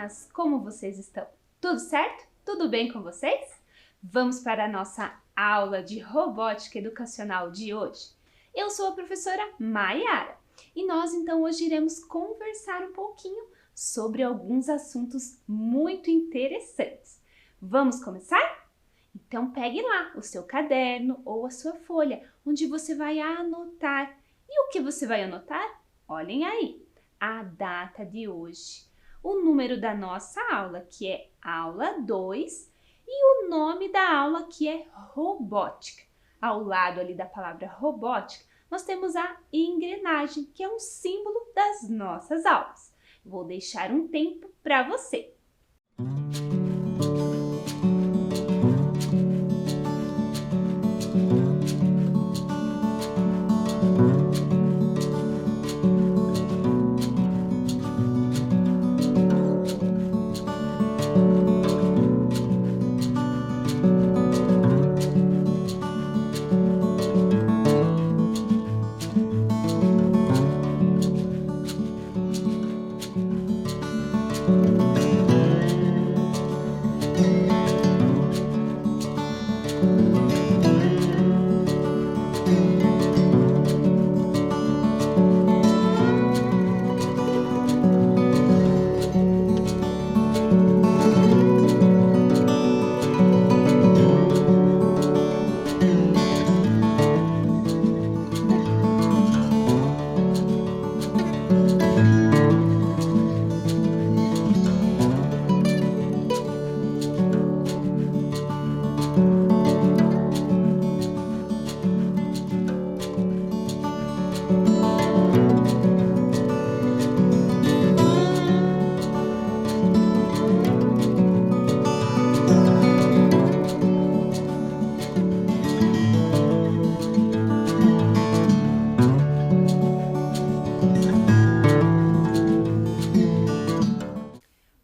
meninas! Como vocês estão? Tudo certo? Tudo bem com vocês? Vamos para a nossa aula de robótica educacional de hoje. Eu sou a professora Maiara e nós então hoje iremos conversar um pouquinho sobre alguns assuntos muito interessantes. Vamos começar? Então pegue lá o seu caderno ou a sua folha, onde você vai anotar. E o que você vai anotar? Olhem aí, a data de hoje, o número da nossa aula, que é aula 2, e o nome da aula, que é robótica. Ao lado ali da palavra robótica, nós temos a engrenagem, que é um símbolo das nossas aulas. Vou deixar um tempo para você.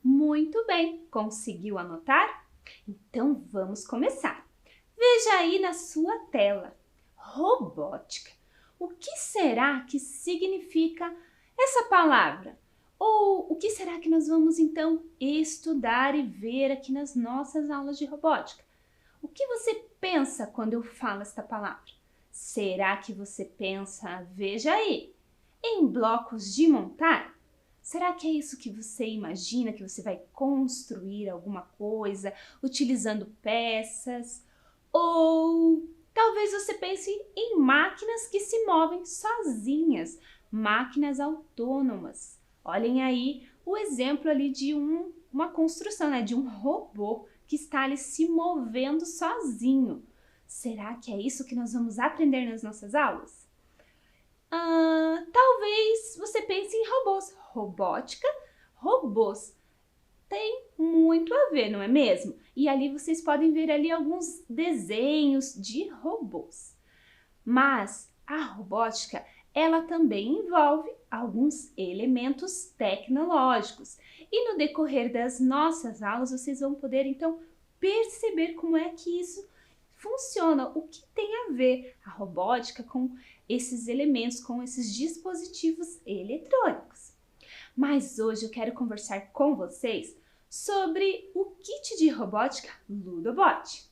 Muito bem, conseguiu anotar? Então vamos começar. Veja aí na sua tela, robótica. O que será que significa essa palavra? Ou o que será que nós vamos então estudar e ver aqui nas nossas aulas de robótica? O que você pensa quando eu falo esta palavra? Será que você pensa, veja aí, em blocos de montar? Será que é isso que você imagina, que você vai construir alguma coisa utilizando peças? Ou talvez você pense em máquinas que se movem sozinhas, máquinas autônomas. Olhem aí o exemplo ali de uma construção, né, de um robô que está ali se movendo sozinho. Será que é isso que nós vamos aprender nas nossas aulas? Talvez você pense em robôs. Robótica, robôs. Tem muito a ver, não é mesmo? E ali vocês podem ver ali alguns desenhos de robôs. Mas a robótica, ela também envolve alguns elementos tecnológicos. E no decorrer das nossas aulas, vocês vão poder então perceber como é que isso funciona, o que tem a ver a robótica com esses elementos, com esses dispositivos eletrônicos. Mas hoje eu quero conversar com vocês sobre o kit de robótica Ludobot.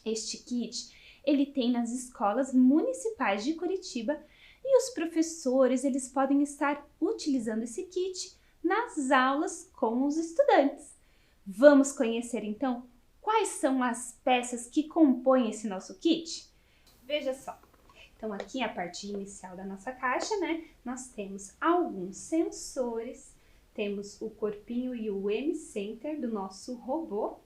Este kit, ele tem nas escolas municipais de Curitiba e os professores, eles podem estar utilizando esse kit nas aulas com os estudantes. Vamos conhecer então quais são as peças que compõem esse nosso kit? Veja só. Então aqui a parte inicial da nossa caixa, né? Nós temos alguns sensores, temos o corpinho e o M-Center do nosso robô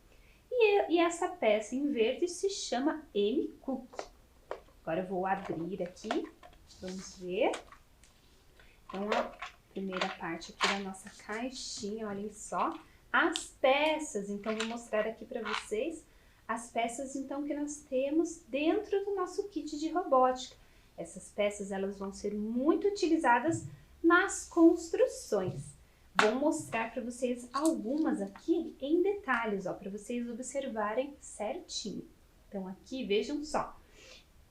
e essa peça em verde se chama M-Cook. Agora eu vou abrir aqui, vamos ver. Então a primeira parte aqui da nossa caixinha, olhem só. As peças, então vou mostrar aqui para vocês as peças então que nós temos dentro do nosso kit de robótica. Essas peças elas vão ser muito utilizadas nas construções. Vou mostrar para vocês algumas aqui em detalhes, ó, para vocês observarem certinho. Então aqui vejam só.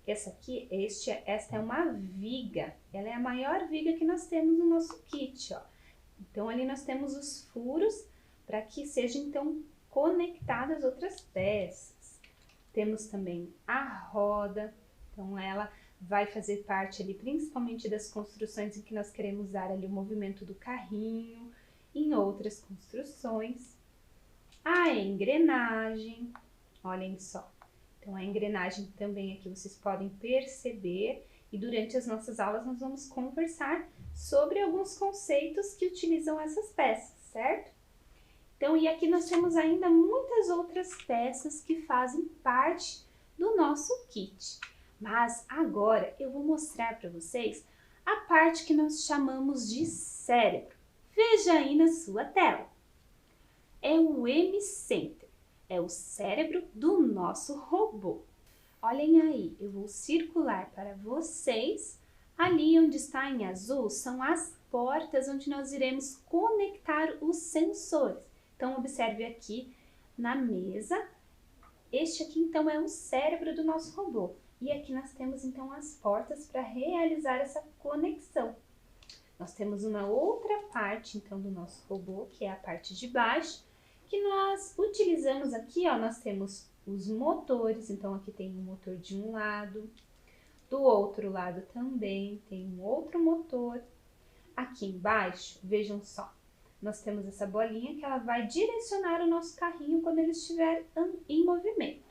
Esta é uma viga. Ela é a maior viga que nós temos no nosso kit, ó. Então ali nós temos os furos para que sejam então conectadas outras peças. Temos também a roda, então ela vai fazer parte ali principalmente das construções em que nós queremos dar ali o movimento do carrinho, em outras construções. A engrenagem, olhem só. Então a engrenagem também aqui vocês podem perceber e durante as nossas aulas nós vamos conversar sobre alguns conceitos que utilizam essas peças, certo? Então, e aqui nós temos ainda muitas outras peças que fazem parte do nosso kit. Mas agora eu vou mostrar para vocês a parte que nós chamamos de cérebro. Veja aí na sua tela. É o M-Center, é o cérebro do nosso robô. Olhem aí, eu vou circular para vocês. Ali onde está em azul são as portas onde nós iremos conectar os sensores. Então, observe aqui na mesa. Este aqui, então, é o cérebro do nosso robô. E aqui nós temos, então, as portas para realizar essa conexão. Nós temos uma outra parte, então, do nosso robô, que é a parte de baixo, que nós utilizamos aqui, ó, nós temos os motores. Então, aqui tem um motor de um lado, do outro lado também tem um outro motor. Aqui embaixo, vejam só, nós temos essa bolinha que ela vai direcionar o nosso carrinho quando ele estiver em movimento.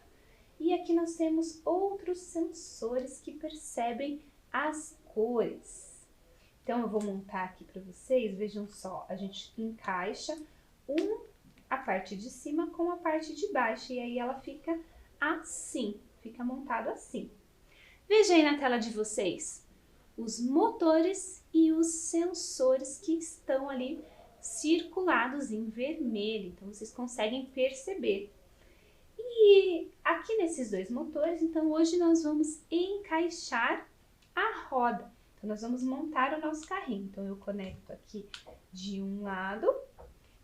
E aqui nós temos outros sensores que percebem as cores. Então, eu vou montar aqui para vocês, vejam só, a gente encaixa a parte de cima com a parte de baixo e aí ela fica assim, fica montado assim. Veja aí na tela de vocês os motores e os sensores que estão ali circulados em vermelho, então vocês conseguem perceber. E aqui nesses dois motores, então hoje nós vamos encaixar a roda. Então nós vamos montar o nosso carrinho. Então eu conecto aqui de um lado.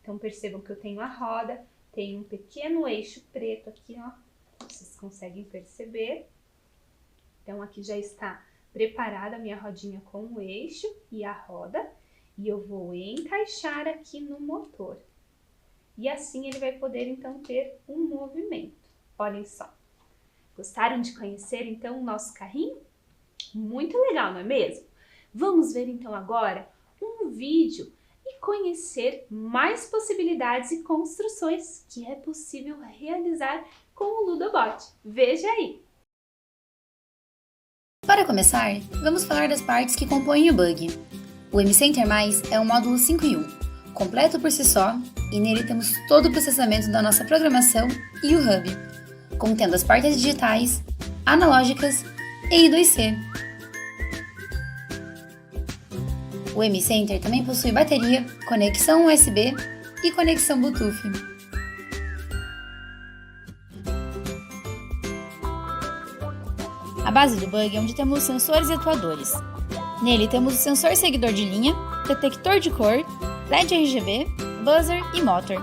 Então percebam que eu tenho a roda, tenho um pequeno eixo preto aqui, ó. Vocês conseguem perceber. Então aqui já está preparada a minha rodinha com o eixo e a roda. E eu vou encaixar aqui no motor. E assim ele vai poder, então, ter um movimento. Olhem só. Gostaram de conhecer, então, o nosso carrinho? Muito legal, não é mesmo? Vamos ver, então, agora um vídeo e conhecer mais possibilidades e construções que é possível realizar com o Ludobot. Veja aí! Para começar, vamos falar das partes que compõem o bug. O M-Center+, é um módulo 5 em 1, completo por si só, e nele temos todo o processamento da nossa programação e o hub, contendo as partes digitais, analógicas e I2C. O M-Center também possui bateria, conexão USB e conexão Bluetooth. A base do bug é onde temos os sensores e atuadores. Nele temos o sensor seguidor de linha, detector de cor, LED RGB, buzzer e motor.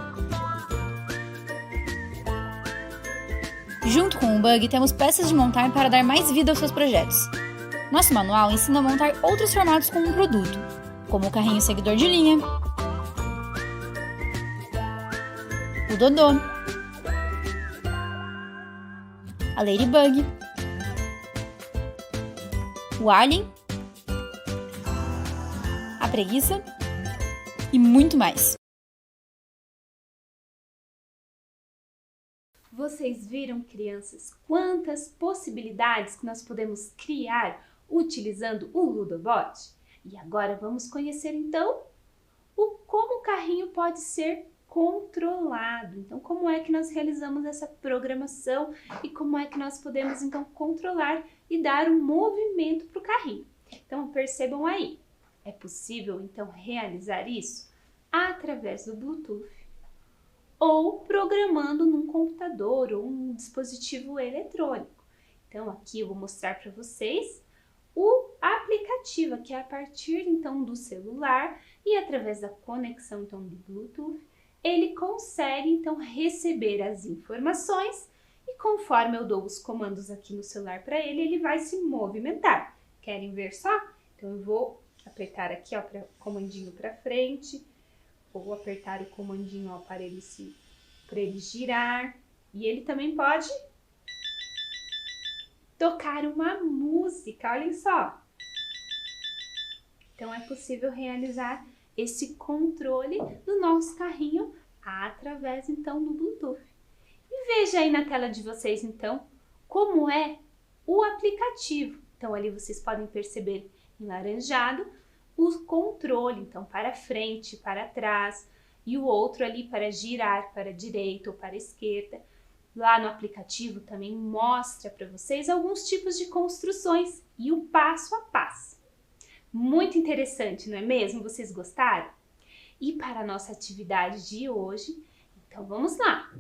Junto com o bug temos peças de montar para dar mais vida aos seus projetos. Nosso manual ensina a montar outros formatos com um produto, como o carrinho seguidor de linha, o Dodô, a Ladybug, o Alien, a Preguiça e muito mais. Vocês viram, crianças, quantas possibilidades que nós podemos criar utilizando o Ludobot? E agora vamos conhecer, então, como o carrinho pode ser controlado. Então, como é que nós realizamos essa programação e como é que nós podemos, então, controlar e dar um movimento para o carrinho. Então, percebam aí, é possível, então, realizar isso através do Bluetooth ou programando num computador ou um dispositivo eletrônico. Então, aqui eu vou mostrar para vocês o aplicativo, que é a partir, então, do celular e através da conexão, então, do Bluetooth, ele consegue, então, receber as informações e conforme eu dou os comandos aqui no celular para ele, ele vai se movimentar. Querem ver só? Então, eu vou apertar aqui, ó, comandinho para frente, ou apertar o comandinho ó, para ele girar. E ele também pode tocar uma música, olhem só. Então é possível realizar esse controle do nosso carrinho através então do Bluetooth. E veja aí na tela de vocês então como é o aplicativo. Então ali vocês podem perceber em laranjado o controle, então para frente, para trás, e o outro ali para girar para a direita ou para a esquerda. Lá no aplicativo também mostra para vocês alguns tipos de construções e o passo a passo. Muito interessante, não é mesmo? Vocês gostaram? E para a nossa atividade de hoje, então vamos lá.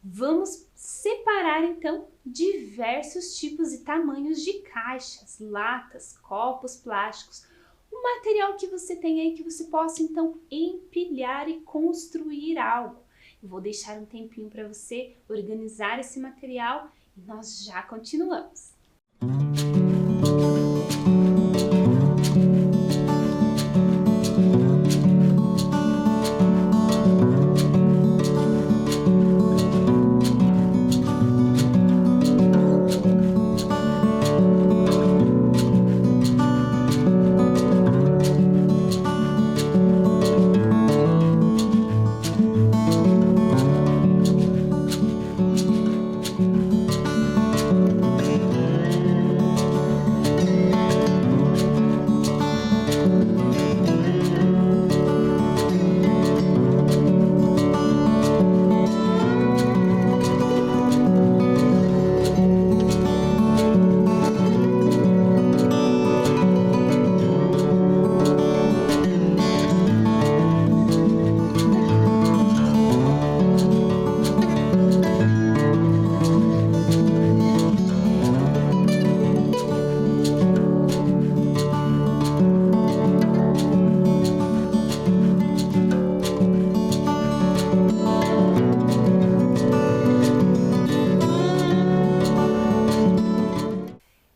Vamos separar então diversos tipos e tamanhos de caixas, latas, copos plásticos, o material que você tem aí que você possa então empilhar e construir algo. Eu vou deixar um tempinho para você organizar esse material e nós já continuamos.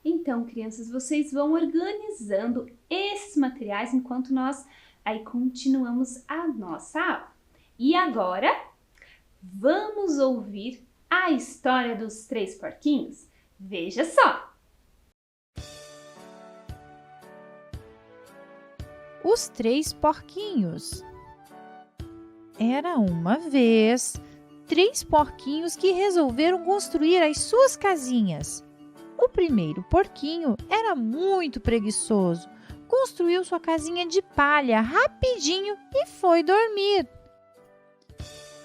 Então, crianças, vocês vão organizando esses materiais enquanto nós aí continuamos a nossa aula. E agora, vamos ouvir a história dos 3 porquinhos? Veja só! Os 3 porquinhos. Era uma vez 3 porquinhos que resolveram construir as suas casinhas. O primeiro porquinho era muito preguiçoso. Construiu sua casinha de palha rapidinho e foi dormir.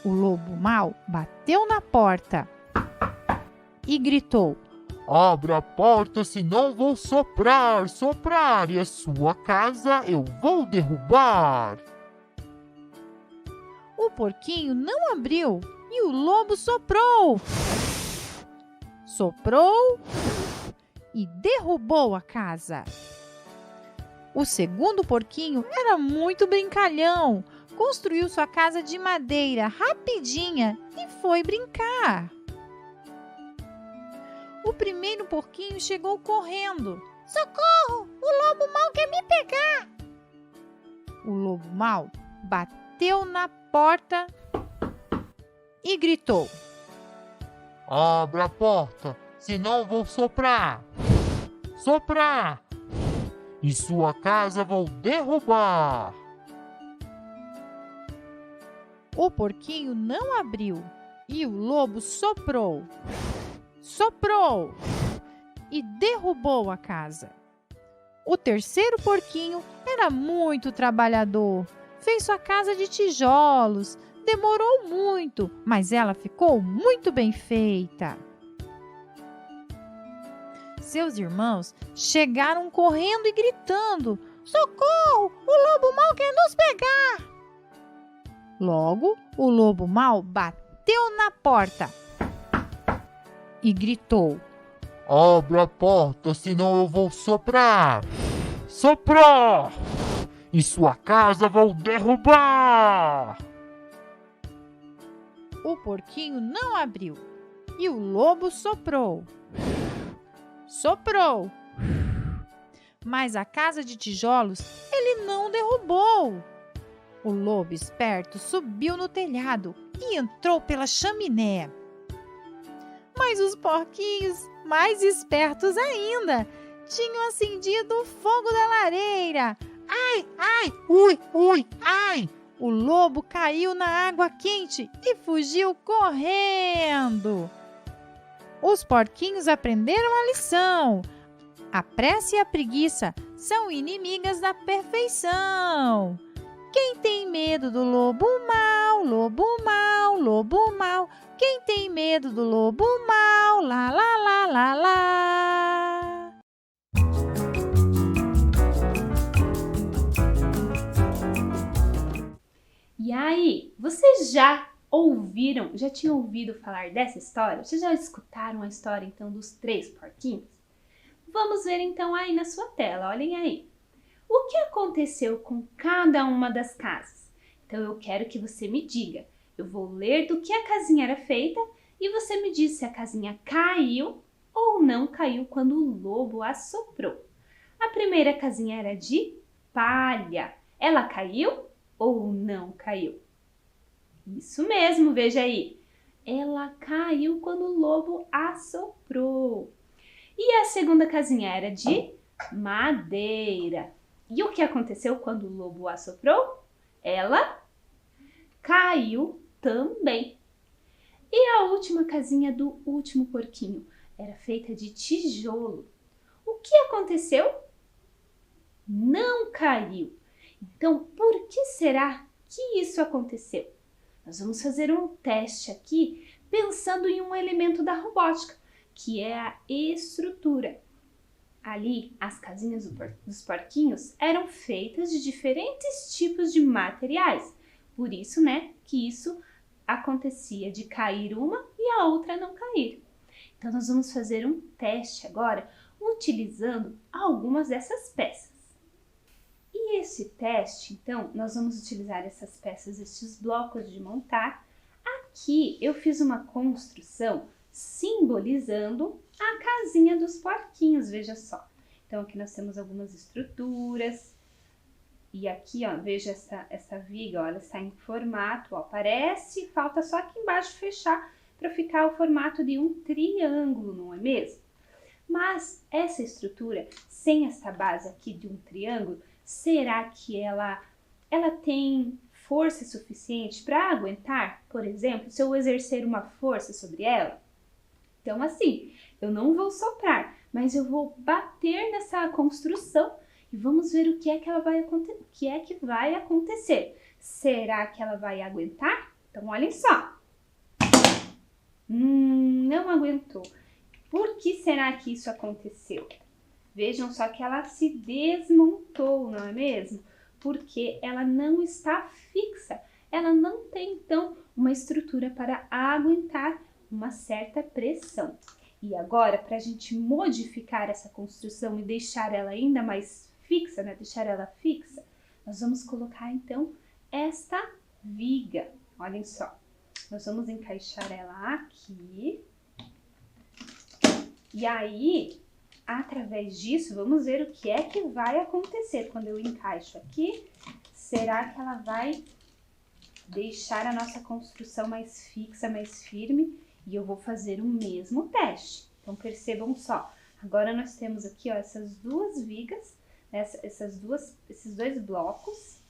O lobo mau bateu na porta e gritou: Abra a porta, senão vou soprar, soprar, e a sua casa eu vou derrubar. O porquinho não abriu e o lobo soprou. Soprou e derrubou a casa. O segundo porquinho era muito brincalhão. Construiu sua casa de madeira rapidinha e foi brincar. O primeiro porquinho chegou correndo. Socorro! O lobo mau quer me pegar! O lobo mau bateu na porta e gritou: Abra a porta, senão vou soprar, soprar, e sua casa vou derrubar. O porquinho não abriu e o lobo soprou, soprou e derrubou a casa. O terceiro porquinho era muito trabalhador. Fez sua casa de tijolos. Demorou muito, mas ela ficou muito bem feita. Seus irmãos chegaram correndo e gritando: Socorro! O lobo mau quer nos pegar! Logo, o lobo mau bateu na porta e gritou: Abra a porta, senão eu vou soprar, soprar, e sua casa vou derrubar. O porquinho não abriu e o lobo soprou, soprou, mas a casa de tijolos ele não derrubou. O lobo esperto subiu no telhado e entrou pela chaminé. Mas os porquinhos, mais espertos ainda, tinham acendido o fogo da lareira. Ai, ai, ui, ui, ai! O lobo caiu na água quente e fugiu correndo. Os porquinhos aprenderam a lição. A pressa e a preguiça são inimigas da perfeição. Quem tem medo do lobo mau, lobo mau, lobo mau. Quem tem medo do lobo mau, lá, lá, lá, lá, lá. E aí, vocês já tinham ouvido falar dessa história? Vocês já escutaram a história então dos 3 porquinhos? Vamos ver então aí na sua tela, olhem aí. O que aconteceu com cada uma das casas? Então eu quero que você me diga. Eu vou ler do que a casinha era feita e você me diz se a casinha caiu ou não caiu quando o lobo assoprou. A primeira casinha era de palha. Ela caiu ou não caiu? Isso mesmo, veja aí. Ela caiu quando o lobo assoprou. E a segunda casinha era de madeira. E o que aconteceu quando o lobo assoprou? Ela caiu também. E a última casinha do último porquinho era feita de tijolo. O que aconteceu? Não caiu. Então, por que será que isso aconteceu? Nós vamos fazer um teste aqui pensando em um elemento da robótica, que é a estrutura. Ali, as casinhas dos porquinhos eram feitas de diferentes tipos de materiais. Por isso, que isso acontecia de cair uma e a outra não cair. Então, nós vamos fazer um teste agora, utilizando algumas dessas peças. E esse teste, então, nós vamos utilizar essas peças, estes blocos de montar. Aqui eu fiz uma construção simbolizando a casinha dos porquinhos, veja só. Então aqui nós temos algumas estruturas. E aqui, ó, veja essa viga, ó, ela está em formato, ó, parece, falta só aqui embaixo fechar para ficar o formato de um triângulo, não é mesmo? Mas essa estrutura, sem essa base aqui de um triângulo, será que ela tem força suficiente para aguentar? Por exemplo, se eu exercer uma força sobre ela? Então, assim, eu não vou soprar, mas eu vou bater nessa construção e vamos ver o que é que vai acontecer. Será que ela vai aguentar? Então, olhem só. Não aguentou. Por que será que isso aconteceu? Vejam só que ela se desmontou, não é mesmo? Porque ela não está fixa. Ela não tem, então, uma estrutura para aguentar uma certa pressão. E agora, para a gente modificar essa construção e deixar ela ainda mais fixa, nós vamos colocar, então, esta viga. Olhem só. Nós vamos encaixar ela aqui. E aí, através disso, vamos ver o que é que vai acontecer. Quando eu encaixo aqui, será que ela vai deixar a nossa construção mais fixa, mais firme? E eu vou fazer o mesmo teste. Então, percebam só. Agora, nós temos aqui, ó, essas duas vigas, esses dois blocos.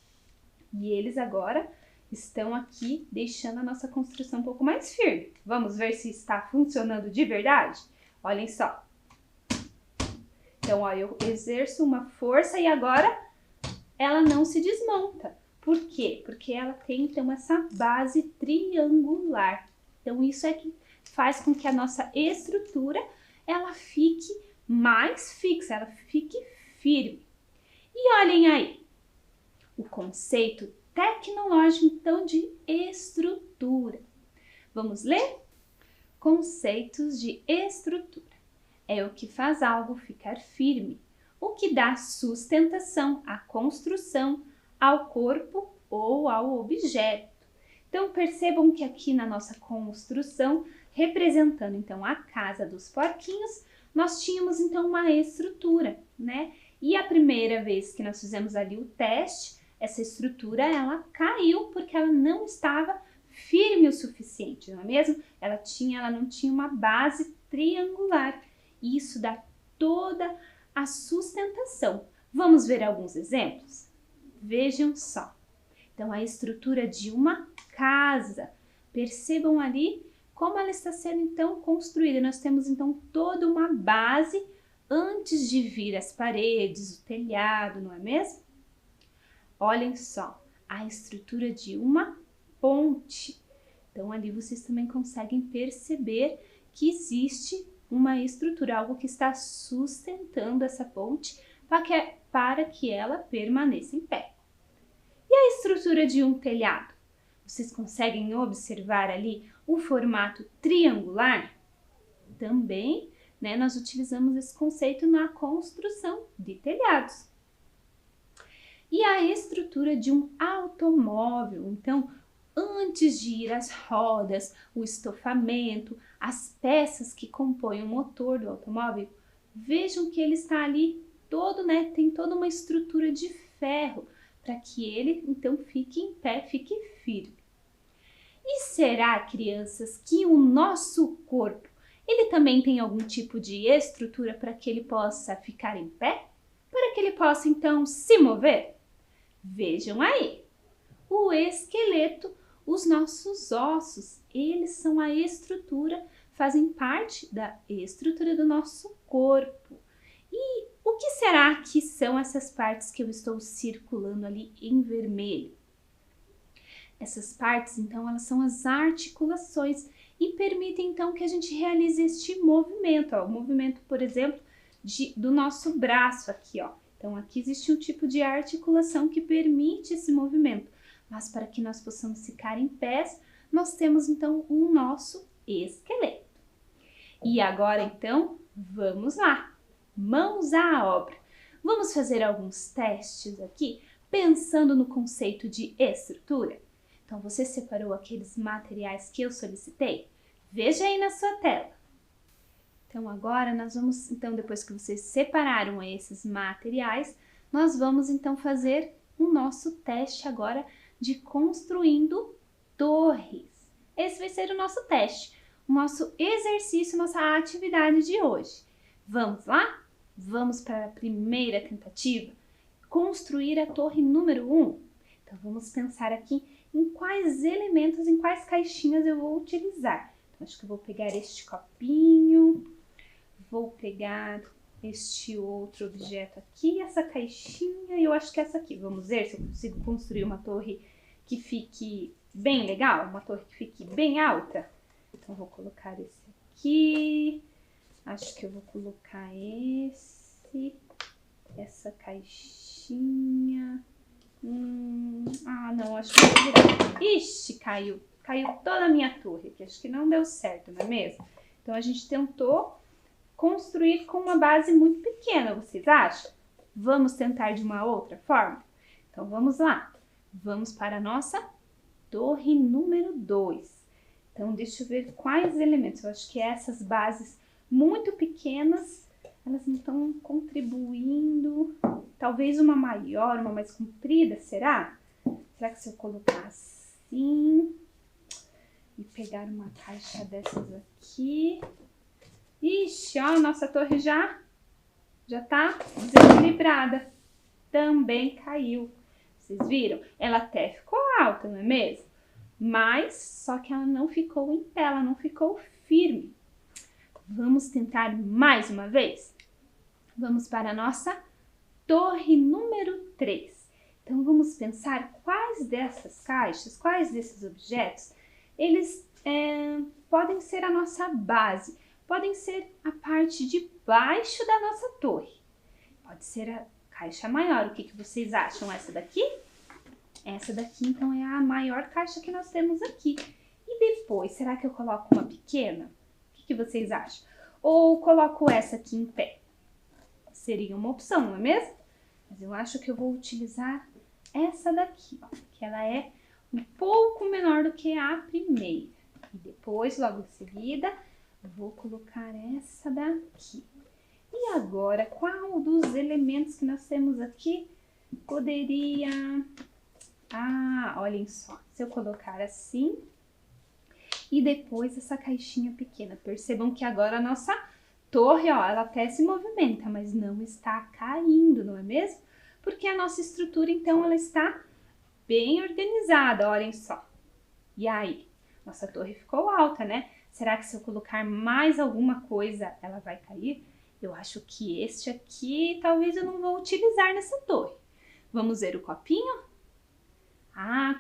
E eles agora estão aqui deixando a nossa construção um pouco mais firme. Vamos ver se está funcionando de verdade? Olhem só. Então, ó, eu exerço uma força e agora ela não se desmonta. Por quê? Porque ela tem, então, essa base triangular. Então, isso é que faz com que a nossa estrutura, ela fique mais fixa, ela fique firme. E olhem aí, o conceito tecnológico, então, de estrutura. Vamos ler? Conceitos de estrutura. É o que faz algo ficar firme, o que dá sustentação à construção, ao corpo ou ao objeto. Então, percebam que aqui na nossa construção, representando então a casa dos porquinhos, nós tínhamos então uma estrutura, né? E a primeira vez que nós fizemos ali o teste, essa estrutura ela caiu porque ela não estava firme o suficiente, não é mesmo? Ela não tinha uma base triangular. Isso dá toda a sustentação. Vamos ver alguns exemplos? Vejam só. Então, a estrutura de uma casa. Percebam ali como ela está sendo então construída. Nós temos então toda uma base antes de vir as paredes, o telhado, não é mesmo? Olhem só, a estrutura de uma ponte. Então, ali vocês também conseguem perceber que existe uma estrutura, algo que está sustentando essa ponte para que ela permaneça em pé. E a estrutura de um telhado? Vocês conseguem observar ali o formato triangular? Também, né, nós utilizamos esse conceito na construção de telhados. E a estrutura de um automóvel? Então, antes de ir as rodas, o estofamento, as peças que compõem o motor do automóvel, vejam que ele está ali todo, né, tem toda uma estrutura de ferro para que ele então fique em pé, fique firme. E será, crianças, que o nosso corpo, ele também tem algum tipo de estrutura para que ele possa ficar em pé? Para que ele possa então se mover? Vejam aí, o esqueleto, os nossos ossos, eles são a estrutura, fazem parte da estrutura do nosso corpo. E o que será que são essas partes que eu estou circulando ali em vermelho? Essas partes, então, elas são as articulações e permitem, então, que a gente realize este movimento. Ó, o movimento, por exemplo, do nosso braço aqui, ó. Então, aqui existe um tipo de articulação que permite esse movimento. Mas para que nós possamos ficar em pés, nós temos, então, o nosso esqueleto. E agora, então, vamos lá. Mãos à obra. Vamos fazer alguns testes aqui, pensando no conceito de estrutura. Então, você separou aqueles materiais que eu solicitei? Veja aí na sua tela. Então, agora nós vamos, então, depois que vocês separaram esses materiais, nós vamos, então, fazer o nosso teste agora de construindo torres. Esse vai ser o nosso teste, o nosso exercício, nossa atividade de hoje. Vamos lá? Vamos para a primeira tentativa? Construir a torre número 1. Então, vamos pensar aqui em quais elementos, em quais caixinhas eu vou utilizar. Então, acho que eu vou pegar este copinho, vou pegar este outro objeto aqui, essa caixinha, e eu acho que essa aqui. Vamos ver se eu consigo construir uma torre que fique bem legal, uma torre que fique bem alta. Então, vou colocar esse aqui, acho que eu vou colocar essa caixinha. Não, acho que eu vou virar. Ixi, caiu toda a minha torre aqui, acho que não deu certo, não é mesmo? Então, a gente tentou construir com uma base muito pequena, vocês acham? Vamos tentar de uma outra forma? Então, vamos lá. Vamos para a nossa torre número 2. Então, deixa eu ver quais elementos. Eu acho que essas bases muito pequenas, elas não estão contribuindo. Talvez uma maior, uma mais comprida, será? Será que se eu colocar assim e pegar uma caixa dessas aqui... Ixi, ó, nossa torre já tá desequilibrada. Também caiu. Vocês viram? Ela até ficou alta, não é mesmo? Mas, só que ela não ficou em pé, ela não ficou firme. Vamos tentar mais uma vez? Vamos para a nossa torre número 3. Então, vamos pensar quais dessas caixas, quais desses objetos, eles podem ser a nossa base. Podem ser a parte de baixo da nossa torre. Pode ser a caixa maior. O que vocês acham? Essa daqui? Essa daqui, então, é a maior caixa que nós temos aqui. E depois, será que eu coloco uma pequena? O que vocês acham? Ou coloco essa aqui em pé? Seria uma opção, não é mesmo? Mas eu acho que eu vou utilizar essa daqui, ó, que ela é um pouco menor do que a primeira. E depois, logo em seguida... vou colocar essa daqui. E agora, qual dos elementos que nós temos aqui poderia... olhem só, se eu colocar assim e depois essa caixinha pequena, percebam que agora a nossa torre, ó, ela até se movimenta, mas não está caindo, não é mesmo? Porque a nossa estrutura, então, ela está bem organizada, olhem só. E aí? Nossa torre ficou alta, né? Será que se eu colocar mais alguma coisa, ela vai cair? Eu acho que este aqui, talvez eu não vou utilizar nessa torre. Vamos ver o copinho?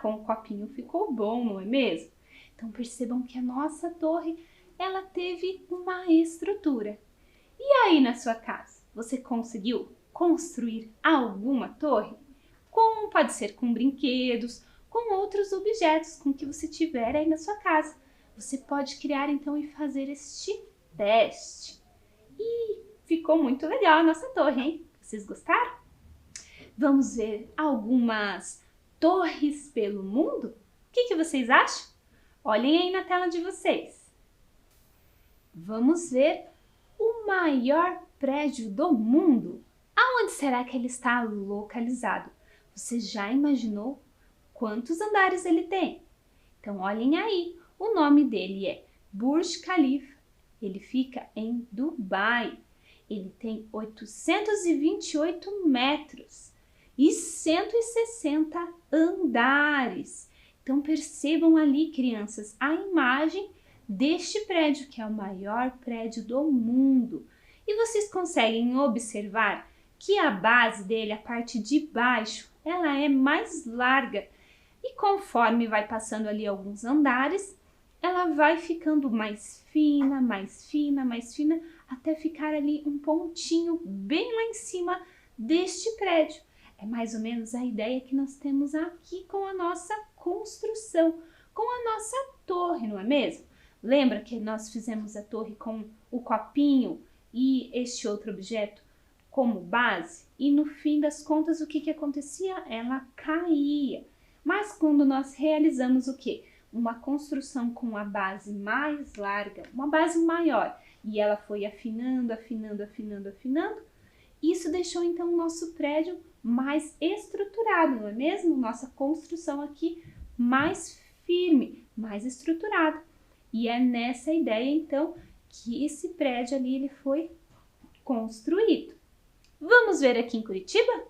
Com o copinho ficou bom, não é mesmo? Então, percebam que a nossa torre, ela teve uma estrutura. E aí, na sua casa, você conseguiu construir alguma torre? Pode ser com brinquedos, com outros objetos com que você tiver aí na sua casa. Você pode criar, então, e fazer este teste. E ficou muito legal a nossa torre, hein? Vocês gostaram? Vamos ver algumas torres pelo mundo? O que vocês acham? Olhem aí na tela de vocês. Vamos ver o maior prédio do mundo. Aonde será que ele está localizado? Você já imaginou quantos andares ele tem? Então, olhem aí. O nome dele é Burj Khalifa. Ele fica em Dubai. Ele tem 828 metros e 160 andares. Então, percebam ali, crianças, a imagem deste prédio, que é o maior prédio do mundo. E vocês conseguem observar que a base dele, a parte de baixo, ela é mais larga. E conforme vai passando ali alguns andares, ela vai ficando mais fina, mais fina, mais fina, até ficar ali um pontinho bem lá em cima deste prédio. É mais ou menos a ideia que nós temos aqui com a nossa construção, com a nossa torre, não é mesmo? Lembra que nós fizemos a torre com o copinho e este outro objeto como base? E no fim das contas, o que acontecia? Ela caía. Mas quando nós realizamos o quê? Uma construção com a base mais larga, uma base maior, e ela foi afinando, afinando, afinando, afinando, isso deixou então o nosso prédio mais estruturado, não é mesmo? Nossa construção aqui mais firme, mais estruturada. E é nessa ideia então que esse prédio ali ele foi construído. Vamos ver aqui em Curitiba?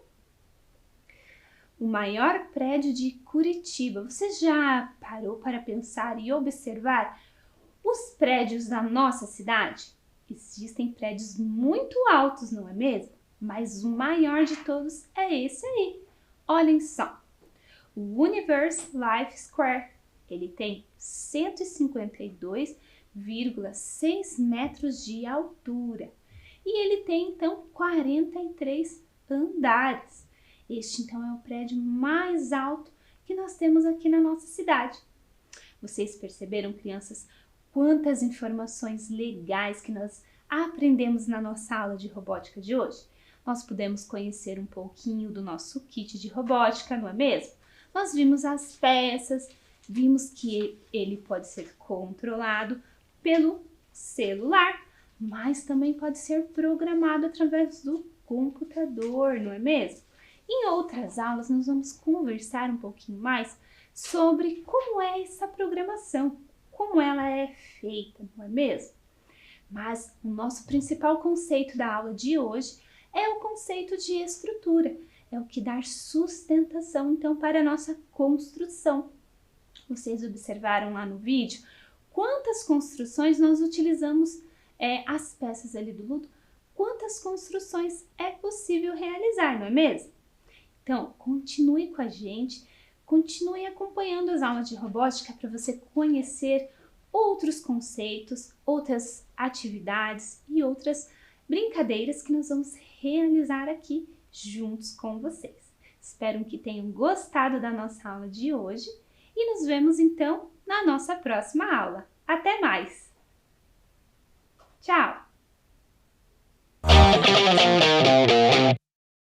O maior prédio de Curitiba. Você já parou para pensar e observar os prédios da nossa cidade? Existem prédios muito altos, não é mesmo? Mas o maior de todos é esse aí. Olhem só. O Universe Life Square. Ele tem 152,6 metros de altura. E ele tem, então, 43 andares. Este, então, é o prédio mais alto que nós temos aqui na nossa cidade. Vocês perceberam, crianças, quantas informações legais que nós aprendemos na nossa aula de robótica de hoje? Nós pudemos conhecer um pouquinho do nosso kit de robótica, não é mesmo? Nós vimos as peças, vimos que ele pode ser controlado pelo celular, mas também pode ser programado através do computador, não é mesmo? Em outras aulas, nós vamos conversar um pouquinho mais sobre como é essa programação, como ela é feita, não é mesmo? Mas o nosso principal conceito da aula de hoje é o conceito de estrutura, é o que dá sustentação, então, para a nossa construção. Vocês observaram lá no vídeo quantas construções nós utilizamos as peças ali do ludo, quantas construções é possível realizar, não é mesmo? Então, continue com a gente, continue acompanhando as aulas de robótica para você conhecer outros conceitos, outras atividades e outras brincadeiras que nós vamos realizar aqui juntos com vocês. Espero que tenham gostado da nossa aula de hoje e nos vemos então na nossa próxima aula. Até mais! Tchau!